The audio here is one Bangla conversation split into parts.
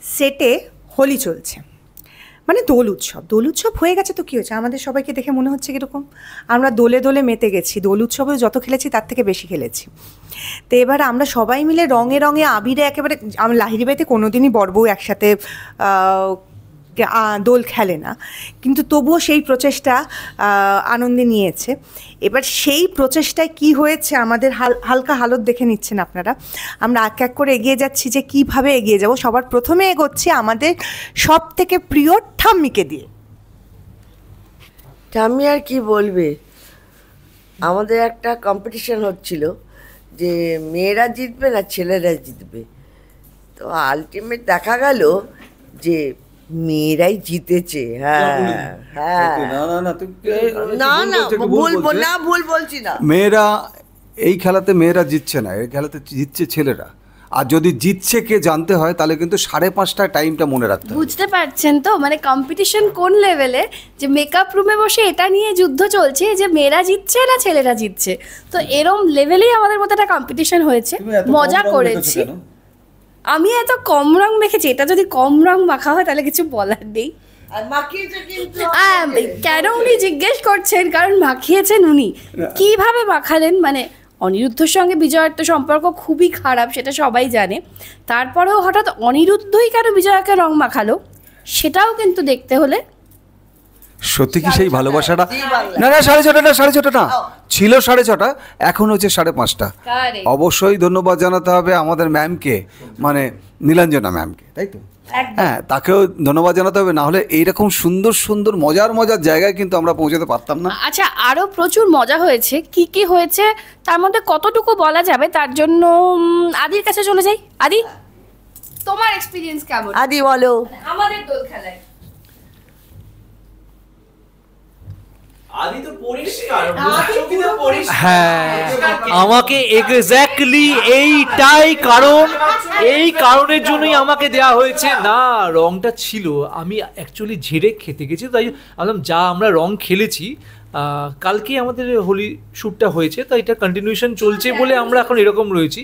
সেটে হোলি চলছে, মানে দোল উৎসব হয়ে গেছে। তো কী হয়েছে, আমাদের সবাইকে দেখে মনে হচ্ছে কীরকম আমরা দোলে দোলে মেতে গেছি, দোল উৎসবে যত খেলেছি তার থেকে বেশি খেলেছি। তো এবার আমরা সবাই মিলে রঙে রঙে আবিরে একেবারে, আমার লাহিড়ী বাড়িতে কোনো দিনই বড় বউ একসাথে দোল খেলে না, কিন্তু তবুও সেই প্রচেষ্টা আনন্দে নিয়েছে। এবার সেই প্রচেষ্টায় কি হয়েছে আমাদের হালকা হালত দেখে নিচ্ছেন আপনারা। আমরা এক এক করে এগিয়ে যাচ্ছি যে কিভাবে এগিয়ে যাব। সবার প্রথমে এগোচ্ছি আমাদের সব থেকে প্রিয় ঠাম্মিকে দিয়ে। ঠাম্মি আর কি বলবে, আমাদের একটা কম্পিটিশন হচ্ছিল যে মেয়েরা জিতবে না ছেলেরা জিতবে। তো আলটিমেট দেখা গেল যে মেয়েরাই জিতেছে। হ্যাঁ হ্যাঁ, না না ভুল বলছি না, মেয়েরা এই খেলাতে মেয়েরা জিতছে না, এই খেলাতে জিতছে ছেলেরা। আর যদি জিতছে কে জানতে হয় তাহলে কিন্তু 5:30টায় টাইমটা মনে রাখতে হবে। বুঝতে পারছেন তো, মানে কম্পিটিশন কোন লেভেলে, যে মেকআপ রুমে বসে এটা নিয়ে যুদ্ধ চলছে যে মেয়েরা জিতছে না ছেলেরা জিতছে। তো এরম লেভেলেই আমাদের মধ্যে একটা কম্পিটিশন হয়েছে, মজা করেছি। আমি এত কম রং মেখেছি, এটা যদি কম রং মাখা হয় তাহলে কিছু বলার নেই। কেন উনি জিজ্ঞেস করছেন, কারণ মাখিয়েছেন উনি। কিভাবে মাখালেন, মানে অনিরুদ্ধর সঙ্গে বিজয়ার তো সম্পর্ক খুবই খারাপ, সেটা সবাই জানে। তারপরেও হঠাৎ অনিরুদ্ধই কেন বিজয়াকে রং মাখালো, সেটাও কিন্তু দেখতে হলে সত্যি কি সেই ভালোবাসাটা? না না, 6:30 না, 6:30 না, ছিল 6:30, এখন হচ্ছে 5:30। অবশ্যই ধন্যবাদ জানাতে হবে আমাদের ম্যামকে, মানে নীলাঞ্জনা ম্যামকে, তাই তো? হ্যাঁ, তাকেও ধন্যবাদ জানাতে হবে, না হলে এইরকম সুন্দর সুন্দর মজার মজার জায়গায় কিন্তু আমরা পৌঁছাতে পারতাম না। আচ্ছা, আরও প্রচুর মজা হয়েছে। কি কি হয়েছে তার মধ্যে কতটুকু বলা যাবে, তার জন্য আদির কাছে চলে যাই। আদি, তোমার এক্সপিরিয়েন্স কেমন? আদি বলো। আমাদের দোল খেলায় হ্যাঁ, আমাকে এক্স্যাক্টলি এই কারণের জন্যই আমাকে দেওয়া হয়েছে। না, রংটা ছিল, আমি অ্যাকচুয়ালি ঝেড়ে খেতে গেছি, তাই বললাম যা আমরা রং খেলেছি, কালকে আমাদের হোলি শ্যুটটা হয়েছে, তাই এটা কন্টিনিউশন চলছে বলে আমরা এখন এরকম রয়েছি।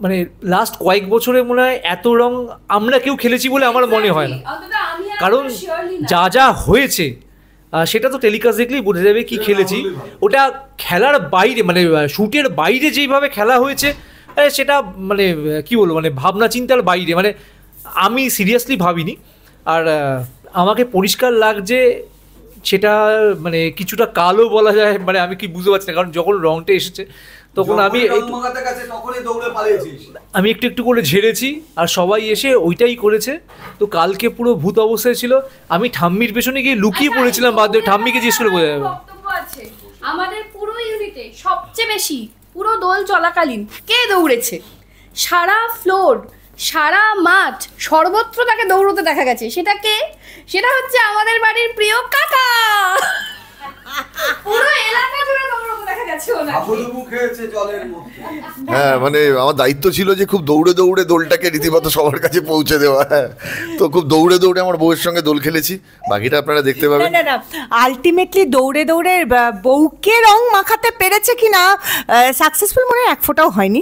মানে লাস্ট কয়েক বছরে মনে হয় এত রং আমরা কেউ খেলেছি বলে আমার মনে হয় না, কারণ যা যা হয়েছে সেটা তো টেলিকাস্ট দেখলেই বোঝা যাবে কি খেলেছি। ওটা খেলার বাইরে, মানে শ্যুটের বাইরে যেইভাবে খেলা হয়েছে সেটা মানে কি বলবো, মানে ভাবনা চিন্তার বাইরে, মানে আমি সিরিয়াসলি ভাবিনি। আর আমাকে পরিষ্কার লাগছে সেটা, মানে কিছুটা কালো বলা যায়, মানে আমি কি বুঝতে পারছি না, কারণ যখন রংটা এসেছে তখন আমি একটু একটু করে ঝেড়েছি, আর সবাই এসে ওইটাই করেছে। তো কালকে পুরো ভূত অবস্থায় ছিল, আমি ঠাম্মির পেছনে গিয়ে লুকিয়ে পড়েছিলাম, বাধ্য ঠাম্মিকে জিজ্ঞেস করে বোঝা যাবে। আমাদের পুরো ইউনিটে সবচেয়ে বেশি পুরো দোল চলাকালীন কে দৌড়েছে, সারা ফ্লোর, সারা মাঠ, সর্বত্র তাকে দৌড়তে দেখা গেছে। সেটা কে? সেটা হচ্ছে আমাদের বাড়ির প্রিয় কাকা। পুরো এলাকা জুড়ে দৌড়তে দেখা গেছে ওনাকে। হ্যাঁ, মানে আমার দায়িত্ব ছিল যে খুব দৌড়ে দৌড়ে দোলটাকে রীতিমতো সবার কাছে পৌঁছে দেওয়া। হ্যাঁ, তো খুব দৌড়ে দৌড়ে আমার বউয়ের সঙ্গে দোল খেলেছি, বাকিটা আপনারা দেখতে পাবেন। না না, আলটিমেটলি দৌড়ে দৌড়ে বউকে রং মাখাতে পেরেছে কিনা সাকসেসফুল মনে হয় এক ফোঁটাও হয়নি,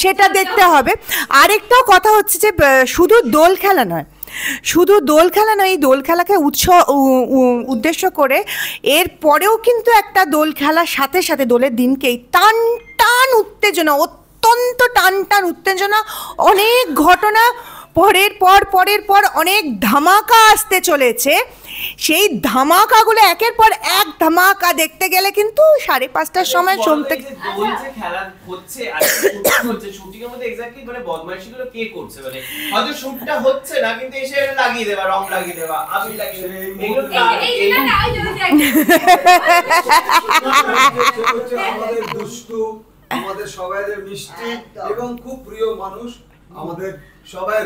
সেটা দেখতে হবে। আরেকটাও কথা হচ্ছে যে শুধু দোল খেলা নয়, এই দোল খেলাকে উদ্দেশ্য করে এর পরেও কিন্তু একটা দোল খেলার সাথে সাথে দোলের দিনকেই টান উত্তেজনা, অত্যন্ত টান উত্তেজনা, অনেক ঘটনা, পরের পর অনেক ধামাকা আসতে চলেছে। সেই ধামাকাগুলো একের পর এক ধামাকা দেখতে গেলে কিন্তু 5:30টার সময় সোম থেকে খেলা হচ্ছে, আর শুটিং এর মধ্যে এক্স্যাক্টলি মানে বদমাইশিগুলো কে করছে, মানে হয়তো শুটটা হচ্ছে না কিন্তু এসে লাগিয়ে দেবা, রং লাগিয়ে দেবা, আবির লাগিয়ে দেবা, এগুলো আমাদের দুষ্টু, আমাদের সবাইয়ের মিষ্টি এবং খুব প্রিয় মানুষ, আমাদের সবাই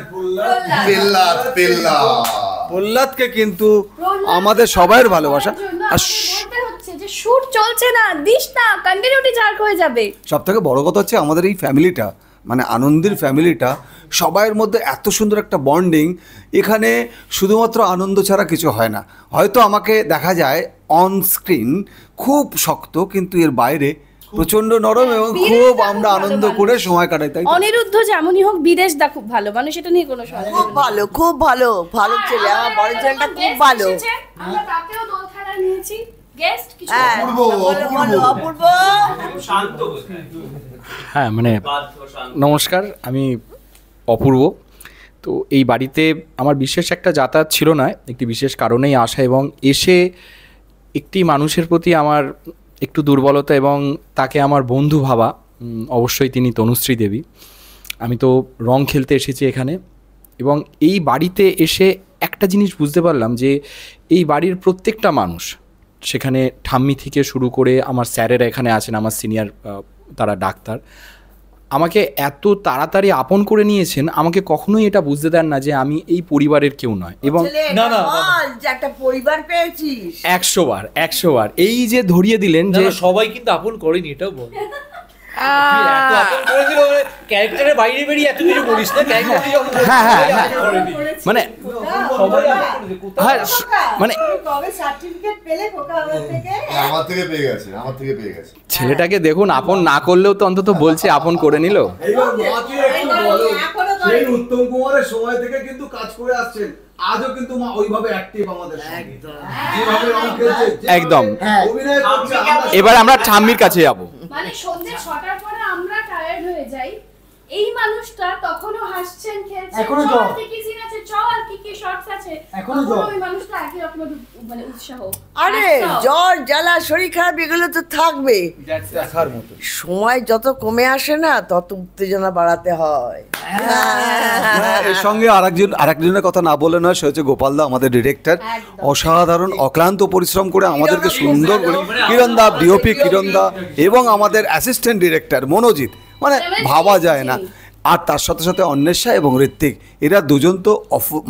প্রহ্লাদকে কিন্তু আমাদের সবাইয়ের ভালোবাসা। আর যে শুট চলছে না, দিস না, কন্টিনিউটি জার্ক হয়ে যাবে। সব থেকে বড় কথা হচ্ছে আমাদের এই ফ্যামিলিটা, মানে আনন্দের ফ্যামিলিটা, সবাইয়ের মধ্যে এত সুন্দর একটা বন্ডিং। এখানে শুধুমাত্র আনন্দ ছাড়া কিছু হয় না। হয়তো আমাকে দেখা যায় অন স্ক্রিন খুব শক্ত, কিন্তু এর বাইরে প্রচন্ড নরম এবং খুব আমরা আনন্দ করে সময় কাটাই, তাই তো? অনিরুদ্ধ যেমনই হোক বিদেশ দা খুব ভালো মানুষ, এটা নিয়ে কোনো সন্দেহ খুব ভালো, খুব ভালো, ভালো ছেলে, আমার বড় ছেলেটা খুব ভালো। আমরা তাতেও দোল খেলা নিয়েছি, গেস্ট কিছু হ্যাঁ, অপূর্ব, অপূর্ব। শান্ত বোধহয়। হ্যাঁ মানে বাধ্য শান্ত। নমস্কার, আমি অপূর্ব। তো এই বাড়িতে আমার বিশেষ একটা যাতায়াত ছিল না, একটি বিশেষ কারণেই আসা, এবং এসে একটি মানুষের প্রতি আমার একটু দুর্বলতা এবং তাকে আমার বন্ধু ভাবা, অবশ্যই তিনি তনুশ্রী দেবী। আমি তো রং খেলতে এসেছি এখানে, এবং এই বাড়িতে এসে একটা জিনিস বুঝতে পারলাম যে এই বাড়ির প্রত্যেকটা মানুষ, সেখানে ঠাম্মি থেকে শুরু করে আমার স্যারেরা এখানে আছেন, আমার সিনিয়র তারা ডাক্তার, আমাকে এত তাড়াতাড়ি আপন করে নিয়েছেন, আমাকে কখনোই এটা বুঝতে দেন না যে আমি এই পরিবারের কেউ নয়। এবং ছেলে, না, না, বল যে একটা পরিবার পেয়েছিস। 100 বার এই যে ধরিয়ে দিলেন যে যে সবাই কিন্তু আপন করেনি, এটাও বল। এত আপন করেছিল ক্যারেক্টারের বাইরে বেরিয়ে এত কিছু বলিস না, ক্যারেক্টার হ্যাঁ, হ্যাঁ, হ্যাঁ। মানে সবাই আপন করেছে, কোথাও হ্যাঁ মানে কবে সার্টিফিকেট পেলে খোকা আমার থেকে? আমার থেকে পেয়ে গেছে, আমার থেকে পেয়ে গেছে। ছেলেটাকে দেখুন, আপন না করলেও তো অন্তত বলছে আপন করে নিল। এইবার মাকে একটু বলো, সেই উত্তম কুমারের সময় থেকে কিন্তু কাজ করে আসছেন, আজও কিন্তু মা ওইভাবে অ্যাক্টিভ আমাদের সঙ্গে। যেভাবে রং খেলছে, যেভাবে একদম। অভিনয় করছে, আমরা এবার আমরা ঠাম্মির কাছে যাবো। মানে সন্ধ্যে 6টার পরে আমরা টায়ার্ড হয়ে যাই, এই মানুষটা তখনও হাসছেন, খেলছেন, এখনো চল জ্বর। আর কি সিন আছে, চল আর কি শর্টস আছে, এখনো তখনও জ্বর। ওই মানুষটা একই রকমের মানে উৎসাহ। আরে একটাও। জ্বর জ্বালা শরীর খারাপ এগুলো তো থাকবে, দেখার মতো। সময় যত কমে আসে না তত উত্তেজনা বাড়াতে হয়। হ্যাঁ, এর সঙ্গে আরেকজনের কথা না বলে নয়, সে হচ্ছে গোপালদা, আমাদের ডিরেক্টর। একদম। অসাধারণ অক্লান্ত পরিশ্রম করে আমাদেরকে সুন্দর করে, কিরণদা ডিওপি কিরণদা এবং আমাদের অ্যাসিস্ট্যান্ট ডিরেক্টর মনোজিৎ, মানে ভাবা যায় না। আর তার সাথে সাথে অন্বেষা এবং ঋত্বিক, এরা দুজন তো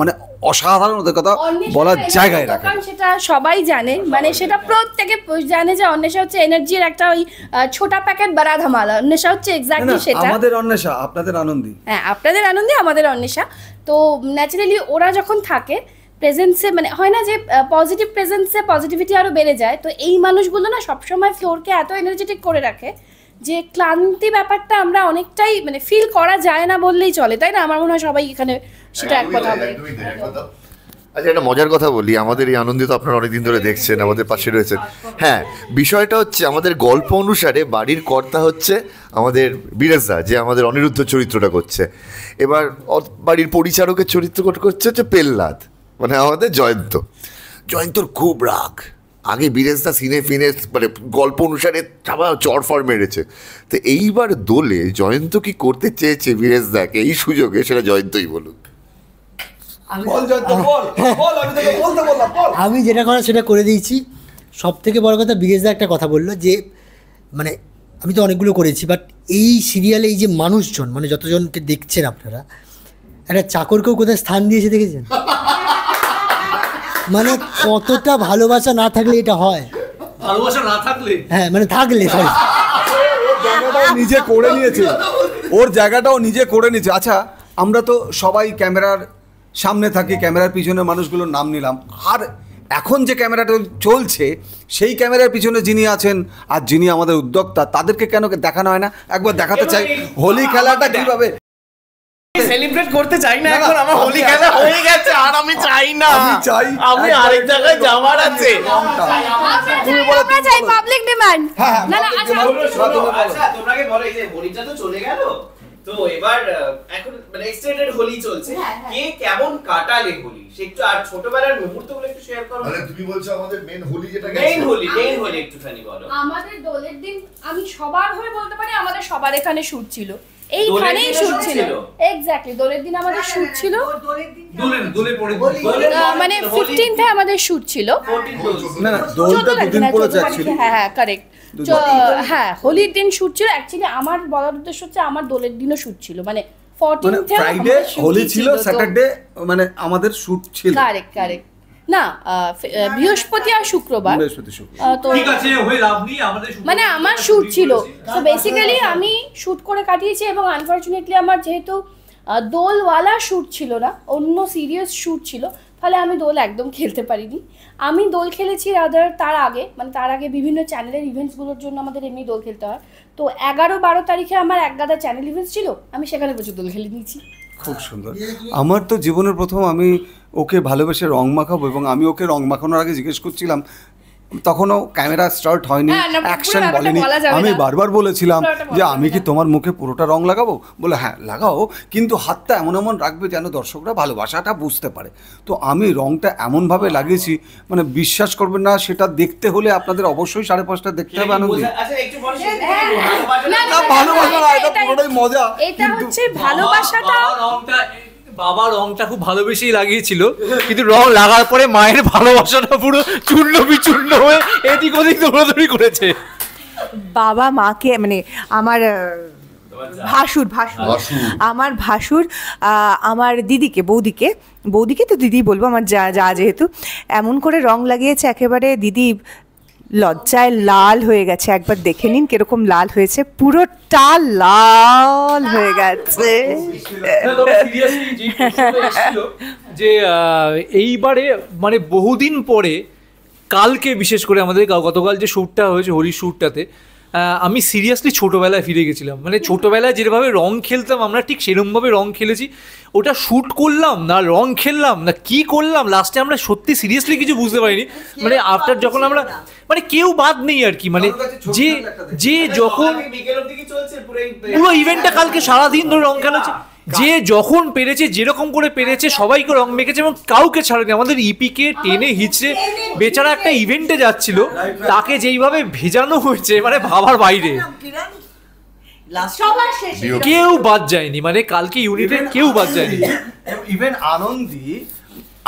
মানে অসাধারণ, ওদের কথা অন্বেষা বলার energy জায়গায় রাখে। দোকান, সেটা সবাই জানে, মানে সেটা প্রত্যেকে জানে যে অন্বেষা হচ্ছে এনার্জির একটা ওই ছোটা প্যাকেট বড়া ধামালা। অন্বেষা হচ্ছে না, এক্স্যাক্টলি না, সেটা। আমাদের অন্বেষা, আপনাদের আনন্দী। হ্যাঁ, আপনাদের আনন্দে আমাদের অন্বেষা। তো ন্যাচারালি ওরা যখন থাকে প্রেজেন্সে, মানে হয় না যে পজিটিভ প্রেজেন্সে পজিটিভিটি আরও বেড়ে যায়। তো এই মানুষগুলো না সবসময় ফ্লোরকে এত এনার্জেটিক করে রাখে যে ক্লান্তি ব্যাপারটা আমরা অনেকটাই মানে ফিল করা যায় না বললেই চলে, তাই না? আমার মনে হয় সবাই এখানে সেটা একমত হবে। আচ্ছা, একটা মজার কথা বলি, আমাদের এই আনন্দিত আপনারা অনেকদিন ধরে দেখছেন, আমাদের পাশে রয়েছেন। হ্যাঁ, বিষয়টা হচ্ছে আমাদের গল্প অনুসারে বাড়ির কর্তা হচ্ছে আমাদের বিরেশদা, যে আমাদের অনিরুদ্ধ চরিত্রটা করছে। এবার বাড়ির পরিচারকের চরিত্র করছে হচ্ছে পেল্লাদ, মানে আমাদের জয়ন্তর খুব রাগ। আগে বিরেশদা সিনে ফিনে মানে গল্প অনুসারে চড়ফর মেরেছে, তো এইবার দোলে জয়ন্ত কি করতে চেয়েছে বিরেশদাকে এই সুযোগে, সেটা জয়ন্তই বলুক। আমি যেটা করার সেটা করে দিয়েছি। সব থেকে বড় কথা, বিরেশদা একটা কথা বললো যে মানে আমি তো অনেকগুলো করেছি, বাট এই সিরিয়ালে এই যে মানুষজন, মানে যতজনকে দেখছেন আপনারা, একটা চাকরকেও কোথায় স্থান দিয়েছে দেখেছেন? মানে কতটা ভালোবাসা না থাকলে এটা হয়। ভালোবাসা না থাকলে, হ্যাঁ মানে থাকলে সরি, জায়গাটাও নিজে করে নিয়েছে, ওর জায়গাটাও নিজে করে নিয়েছে। আচ্ছা, আমরা তো সবাই ক্যামেরার সামনে থাকি, ক্যামেরার পিছনে মানুষগুলোর নাম নিলাম, আর এখন যে ক্যামেরাটা চলছে সেই ক্যামেরার পিছনে যিনি আছেন আর যিনি আমাদের উদ্যোক্তা, তাদেরকে কেন দেখানো হয় না? একবার দেখাতে চাই হোলি খেলাটা কিভাবে সেলিব্রেট করতে চাই না না, এখন, আমার আমি হোলি খেলা হয়ে গেছে আর আমি চাই না, আমি চাই আমি আরেক জায়গায় যাওয়ার আছে। আমরা চাই পাবলিক ডিমান্ড। না না, আচ্ছা আচ্ছা, তোমরাকে বলো, এই যে হোলিটা তো চলে গেল, তো এবার এখন মানে এক্সটেন্ডেড হোলি চলছে, কে কেমন কাটালে হোলি, সে একটু আর ছোটবেলার মুহূর্তগুলো একটু শেয়ার করো। মানে তুমি বলছো আমাদের মেন হোলি যেটা মেইন হোলি একটুখানি বলো। আমাদের দোলের দিন আমি সবার হয়ে বলতে পারি, আমাদের সবার এখানে শুট ছিল, এইখানেই শুট ছিল। এক্স্যাক্টলি, দোলের দিন আমাদের শুট ছিল, মানে 15th আমাদের শুট ছিল। না না, দোলটা দুদিন পরে যাচ্ছিল। হ্যাঁ হ্যাঁ, কারেক্ট। হ্যাঁ, হোলির দিন শুট ছিল। অ্যাকচুয়ালি আমার বলার উদ্দেশ্য হচ্ছে আমার দোলের দিনও শুট ছিল, মানে 14th ফ্রাইডে হোলি ছিল, স্যাটারডে মানে আমাদের শুট ছিল। Correct correct. না, বৃহস্পতি আর শুক্রবার। তো ঠিক আছে, হয়ে লাভ নেই, আমাদের মানে আমার শুট ছিল, তো বেসিক্যালি আমি শুট করে কাটিয়েছি। এবং আনফরচুনেটলি আমার যেহেতু দোলওয়ালা শুট ছিল না, অন্য সিরিয়াস শুট ছিল, ফলে আমি দোল একদম খেলতে পারিনি। আমি দোল খেলেছি তার আগে বিভিন্ন চ্যানেলের ইভেন্টসগুলোর জন্য আমাদের এমনি দোল খেলতে হয়। তো 11-12 তারিখে আমার এক গাদা চ্যানেল ইভেন্টস ছিল, আমি সেখানে প্রচুর দোল খেলে নিয়েছি। খুব সুন্দর। আমার তো জীবনের প্রথম আমি ওকে ভালোবেসে রং মাখাবো, এবং আমি ওকে রং মাখানোর আগে জিজ্ঞেস করছিলাম, তখনও ক্যামেরা স্টার্ট হয়নি, অ্যাকশন বলেনি, আমি বারবার বলেছিলাম যে আমি কি তোমার মুখে পুরোটা রং লাগাবো? বলে হ্যাঁ লাগাও, কিন্তু হাতটা এমন এমন রাখবে যেন দর্শকরা ভালোবাসাটা বুঝতে পারে। তো আমি রংটা এমনভাবে লাগিয়েছি, মানে বিশ্বাস করবেন না, সেটা দেখতে হলে আপনাদের অবশ্যই 5:30 দেখতে হবে আনন্দে। ভালোবাসা না, এটা পুরোটাই মজা। এটা হচ্ছে ভালোবাসাটা। বাবা রংটা খুব ভালোবেসেই লাগিয়েছিল, কিন্তু রং লাগার পরে মায়ের ভালোবাসাটা পুরো চূর্ণ বিচূর্ণ হয়ে এদিক ওদিক দৌড়াদৌড়ি করেছে। বাবা মাকে, মানে আমার ভাসুর আমার ভাসুর আমার বৌদিকে তো দিদি বলবো, আমার যা যেহেতু, এমন করে রং লাগিয়েছে একেবারে দিদি লজ্জায় লাল হয়ে গেছে। একবার দেখে নিন কিরকম লাল হয়েছে, পুরোটা লাল হয়ে গেছে। যে এইবারে মানে বহুদিন পরে কালকে বিশেষ করে আমাদের গতকাল যে শ্যুটটা হয়েছে হোলির শ্যুটটাতে, আমি সিরিয়াসলি ছোটোবেলায় ফিরে গেছিলাম। মানে ছোটোবেলায় যেভাবে রং খেলতাম আমরা, ঠিক সেরকমভাবে রং খেলেছি। ওটা শ্যুট করলাম না রং খেললাম না কি করলাম, লাস্টে আমরা সত্যি সিরিয়াসলি কিছু বুঝতে পারিনি। মানে আফটার যখন আমরা, মানে কেউ বাদ নেই আর কি, মানে যে যখন পুরো ইভেন্টটা কালকে সারাদিন ধরে রং খেলেছে, যে যখন পেরেছে যেরকম করে পেরেছে সবাইকে রং মেখেছে এবং কাউকে ছাড়েনি। আমাদের ইপিকে টেনে হিচড়ে বেচারা একটা ইভেন্টে যাচ্ছিল, তাকে যেইভাবে ভেজানো হয়েছে মানে ভাবার বাইরে, কেউ বাদ যায়নি। মানে কালকে ইউনিটে কেউ বাদ যায়নি। ইভেন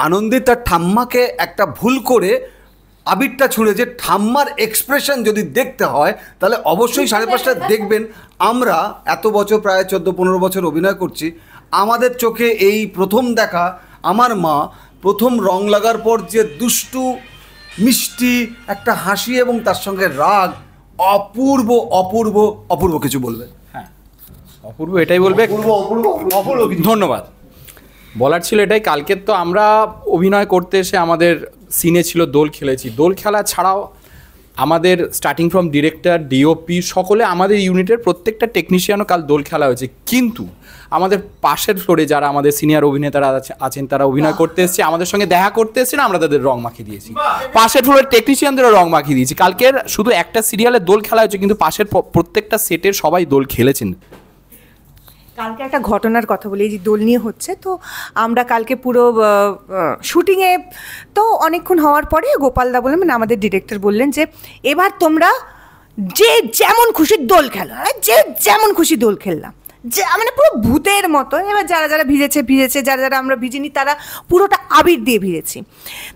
আনন্দে তার ঠাম্মাকে একটা ভুল করে আবিরটা ছুঁড়েছে। ঠাম্মার এক্সপ্রেশন যদি দেখতে হয় তাহলে অবশ্যই 5:30 দেখবেন। আমরা এত বছর, প্রায় 14-15 বছর অভিনয় করছি, আমাদের চোখে এই প্রথম দেখা আমার মা প্রথম রং লাগার পর যে দুষ্টু মিষ্টি একটা হাসি এবং তার সঙ্গে রাগ, অপূর্ব অপূর্ব অপূর্ব। কিছু বলবেন? হ্যাঁ, অপূর্ব এটাই বলবে। অপূর্ব ধন্যবাদ। বলার ছিল এটাই, কালকের তো আমরা অভিনয় করতে এসে আমাদের সিনে ছিল দোল খেলেছি। দোল খেলা ছাড়াও আমাদের স্টার্টিং ফ্রম ডিরেক্টর, ডিওপি, সকলে আমাদের ইউনিটের প্রত্যেকটা টেকনিশিয়ানও কাল দোল খেলা হয়েছে। কিন্তু আমাদের পাশের ফ্লোরে যারা আমাদের সিনিয়র অভিনেতারা আছেন, তারা অভিনয় করতে এসেছে, আমাদের সঙ্গে দেখা করতে এসেছে, আমরা তাদের রং মাখিয়ে দিয়েছি। পাশের ফ্লোরের টেকনিশিয়ানদেরও রং মাখিয়ে দিয়েছি। কালকের শুধু একটা সিরিয়ালে দোল খেলা হয়েছে, কিন্তু পাশের প্রত্যেকটা সেটের সবাই দোল খেলেছেন। কালকে একটা ঘটনার কথা বলি, যে দোল নিয়ে হচ্ছে, তো আমরা কালকে পুরো শুটিংয়ে তো অনেকক্ষণ হওয়ার পরে গোপালদা বললেন, মানে আমাদের ডিরেক্টর বললেন যে এবার তোমরা যে যেমন খুশি দোল খেলো, যে যেমন খুশি দোল খেললাম, মানে পুরো ভূতের মতো। এবার যারা যারা ভিজেছে, যারা যারা আমরা ভিজিনি তারা পুরোটা আবির দিয়ে ভিজেছি।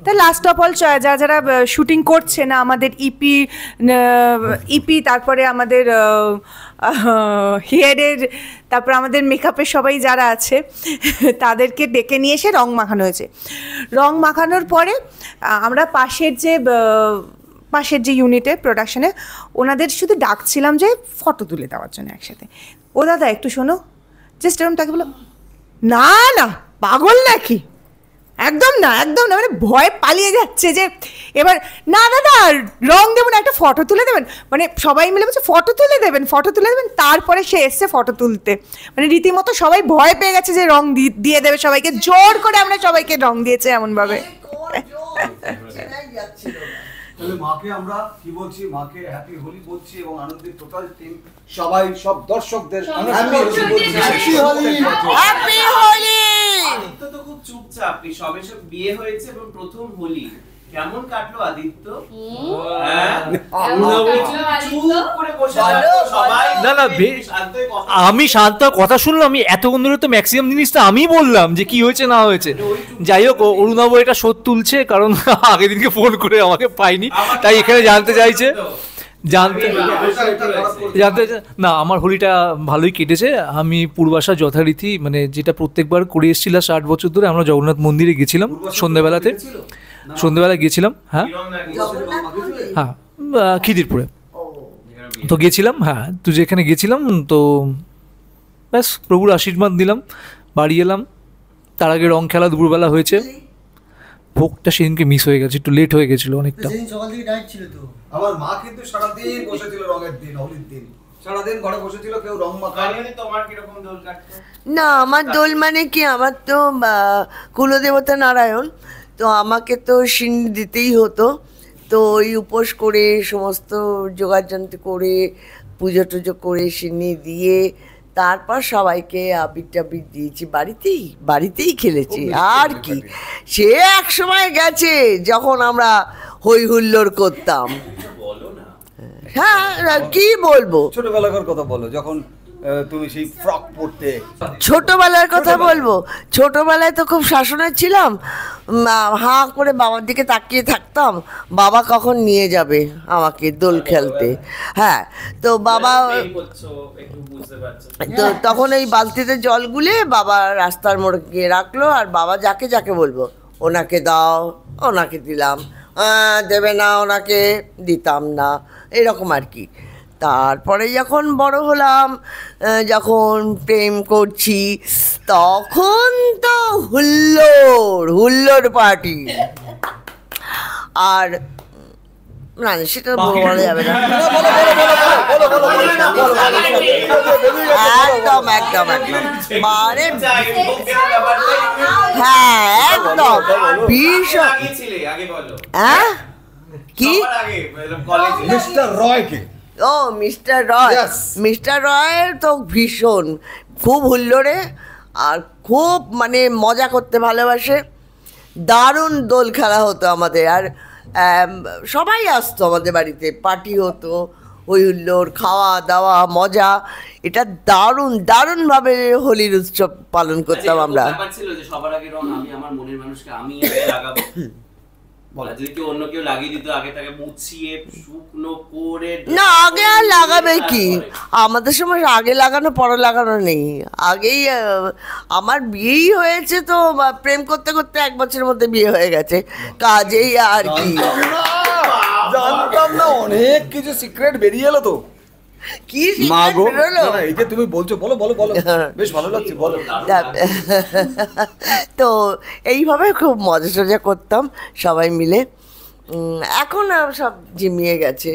তাই লাস্ট অফ অল যারা যারা শুটিং করছে না, আমাদের ইপি, তারপরে আমাদের হেয়ারের, তারপর আমাদের মেকআপের সবাই যারা আছে তাদেরকে ডেকে নিয়ে এসে রং মাখানো হয়েছে। রং মাখানোর পরে আমরা পাশের যে ইউনিটে প্রোডাকশনে ওনাদের শুধু ডাকছিলাম যে ফটো তুলে দেওয়ার জন্য একসাথে। ও দাদা একটু শোনো, জাস্ট এরকম তাকে বলো, না না পাগল নাকি, একদম না মানে ভয় পালিয়ে যাচ্ছে যে এবার না দাদা রং দেবেন, একটা ফটো তুলে দেবেন, মানে সবাই মিলে বলছে ফটো তুলে দেবেন। তারপরে সে এসছে ফটো তুলতে, মানে রীতিমতো সবাই ভয় পেয়ে গেছে যে রং দিয়ে দেবে সবাইকে, জোর করে আমরা সবাইকে রং দিয়েছে এমনভাবে। তাহলে মাকে আমরা কি বলছি, মাকে হ্যাপি হোলি বলছি, এবং আনন্দের টোটাল টিম সবাই, সব দর্শকদের হ্যাপি হোলি। আদিত্য তো খুব চুপচাপ, সব বিয়ে হয়েছে এবং প্রথম হোলি কেমন কাটলো আদিত্য? আমি শান্ত কথা শুনলাম, আমি এতক্ষণ ধরে তো ম্যাক্সিমাম জিনিসটা আমি বললাম যে কি হয়েছে না হয়েছে। যাই হোক, অরুণাব এটা শোধ তুলছে, কারণ আগের দিনকে ফোন করে আমাকে পাইনি, তাই এখানে জানতে চাইছে। না, আমার হোলিটা ভালোই কেটেছে। আমি পূর্বাশা যথারীতি, মানে যেটা প্রত্যেকবার করে এসেছিলাম 60 বছর ধরে, আমরা জগন্নাথ মন্দিরে গেছিলাম সন্ধ্যেবেলা গেছিলাম। হ্যাঁ, খিদিরপুরে তো গেছিলাম। হ্যাঁ, তো যেখানে গেছিলাম তো ব্যাস প্রভুর আশীর্বাদ দিলাম, বাড়ি এলাম। তার আগে রং খেলা দুপুরবেলা হয়েছে। ভোগটা সেদিনকে মিস হয়ে গেছে, একটু লেট হয়ে গেছিলো অনেকটা। সেদিন সকাল থেকে ডায়েট ছিল তো। আমার মা কিন্তু সারাদিন বসেছিল রঙের দিন, হোলির দিন সারাদিন ঘরে বসেছিল, কেউ রং মাখায়নি। তোমার কিরকম দোল কাটতো? না, আমার দোল মানে কি, আমার তো কুলদেবতা নারায়ণ, তো আমাকে তো সিন্নি দিতেই হতো। তো ওই উপোস করে সমস্ত যোগাযন্ত্র করে পুজো টুজো করে সিন্নি দিয়ে তারপর সবাইকে আবির টাবির দিয়েছি, বাড়িতেই খেলেছি। আর কি, সে এক সময় গেছে যখন আমরা হই হুল্লোড় করতাম। হ্যাঁ, কি বলবো, ছোটবেলাকার কথা বলো, যখন তুমি সেই ফ্রক পরতে। ছোটবেলার কথা বলবো, ছোটবেলায় তো খুব শাসনের ছিলাম, হাঁ করে বাবার দিকে তাকিয়ে থাকতাম বাবা কখন নিয়ে যাবে আমাকে দোল খেলতে। হ্যাঁ, তো বাবা তো তখন এই বালতিতে জল গুলে বাবা রাস্তার মোড়ে গিয়ে রাখলো, আর বাবা যাকে যাকে বলবো ওনাকে দাও, ওনাকে দিলাম, দেবে না ওনাকে দিতাম না, এরকম আর কি। তারপরে যখন বড় হলাম, যখন প্রেম করছি, তখন তো হুল্লোড় পার্টি। আর না, সেটা বলা যাবে না। একদম মানে হ্যাঁ, একদম ভীষণ। হ্যাঁ, কি মিস্টার রয়কে? ও মিস্টার রয়ের তো ভীষণ, খুব হুল্লোড়ে আর খুব মানে মজা করতে ভালোবাসে। দারুণ দোল খেলা হতো আমাদের, আর সবাই আসতো আমাদের বাড়িতে, পার্টি হতো, হই হুল্লোড়, খাওয়া দাওয়া, মজা। এটা দারুণভাবে হোলির উৎসব পালন করতাম আমরা। সবার আগে রং আমি আমার মনের মানুষকে আমি লাগাবো, যদি কেউ অন্য কেউ লাগিয়ে দিত আগে তাকে মুছিয়ে শুকনো করে। না, আগে আর লাগাবে কি, আমাদের সময় আগে লাগানো পরে লাগানো নেই। আগেই আমার বিয়েই হয়েছে, তো প্রেম করতে করতে 1 বছরের মধ্যে বিয়ে হয়ে গেছে, কাজেই আর কি। জানতাম না, অনেক কিছু সিক্রেট বেরিয়ে এলো তো। কি মা গো, এই যে তুমি বলছো, বলো, বেশ ভালো লাগছে, বলো। তো এইভাবে খুব মজা টজা করতাম সবাই মিলে। এখন সব জিমিয়ে গেছে।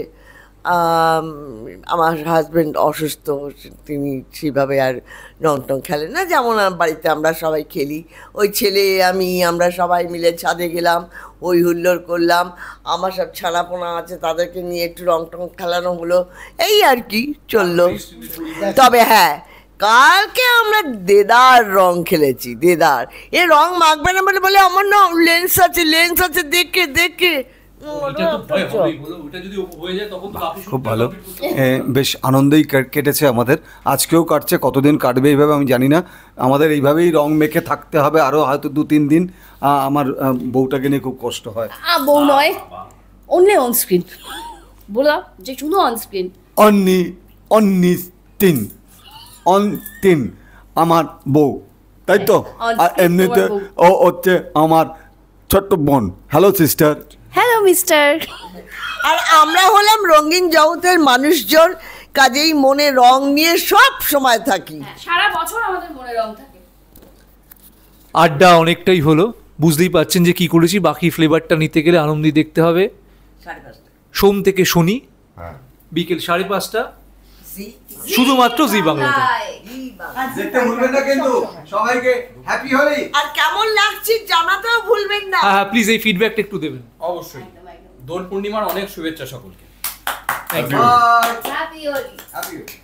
আমার হাজব্যান্ড অসুস্থ, তিনি সেভাবে আর রং টং খেলেন না, যেমন বাড়িতে আমরা সবাই খেলি। ওই ছেলে আমরা সবাই মিলে ছাদে গেলাম, ওই হুল্লোড় করলাম। আমার সব ছানাপোনা আছে, তাদেরকে নিয়ে একটু রং টং খেলানো হলো, এই আর কি চললো। তবে হ্যাঁ, কালকে আমরা দেদার রং খেলেছি, দেদার। এ রং মাখবে না বলে আমার না লেন্স আছে, দেখে খুব ভালো, বেশ আনন্দেই কেটেছে আমাদের, আজকেও কাটছে, কতদিন কাটবে এইভাবে আমি জানি না। আমাদের এইভাবেই রং মেখে থাকতে হবে আরও হয়তো 2-3 দিন। আমার বউটাকে নিয়ে খুব কষ্ট হয়। বউ নয়, অনলি অন স্ক্রিন, বলা যে শুধু অন স্ক্রিন। তিন আমার বউ, তাই তো? আর এমনিতে ও হচ্ছে আমার ছোট্ট বোন। Hello sister. Hello mister. আর আমরা হলাম রঙিন জগতের মানুষজন, কাজেই মনে রং নিয়ে সব সময় থাকি, সারা বছর আমাদের মনে রং থাকে। আড্ডা অনেকটাই হলো, বুঝতেই পারছেন যে কি করেছি। বাকি ফ্লেভারটা নিতে গেলে আনন্দী দেখতে হবে 5:30 সোম থেকে শনি বিকেল 5:30 শুধুমাত্র জি বাংলাতে। দেখতে ভুলবেন না কিন্তু, সবাইকে হ্যাপি হোলি। আর কেমন লাগছে জানাতেও ভুলবেন না। হ্যাঁ, প্লিজ এই ফিডব্যাকটা একটু দেবেন। অবশ্যই। দোল পূর্ণিমার অনেক শুভেচ্ছা সকলকে। Thank you. Happy Holi. Happy Holi.